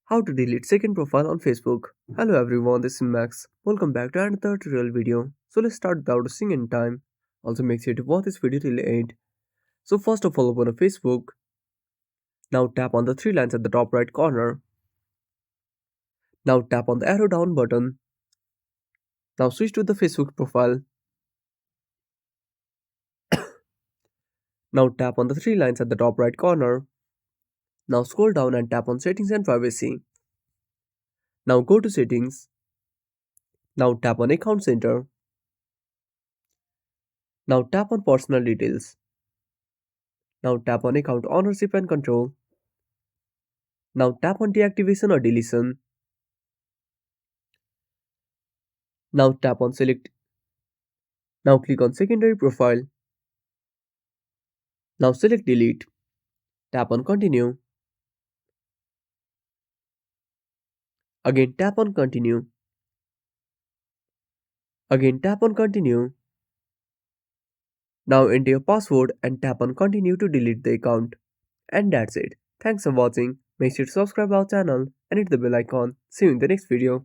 How to delete second profile on Facebook. Hello everyone, this is Max. Welcome back to another tutorial video. So let's start without wasting any time. Also make sure to watch this video till the end. So first of all open a Facebook. Now tap on the three lines at the top right corner. Now tap on the arrow down button. Now switch to the Facebook profile. Now tap on the three lines at the top right corner. Now scroll down and tap on settings and privacy. Now go to settings. Now tap on account center. Now tap on personal details. Now tap on account ownership and control. Now tap on deactivation or deletion. Now tap on select. Now click on secondary profile. Now select delete. Tap on continue. Again tap on continue. Again tap on continue. Now enter your password and tap on continue to delete the account. And that's it. Thanks for watching. Make sure to subscribe our channel and hit the bell icon. See you in the next video.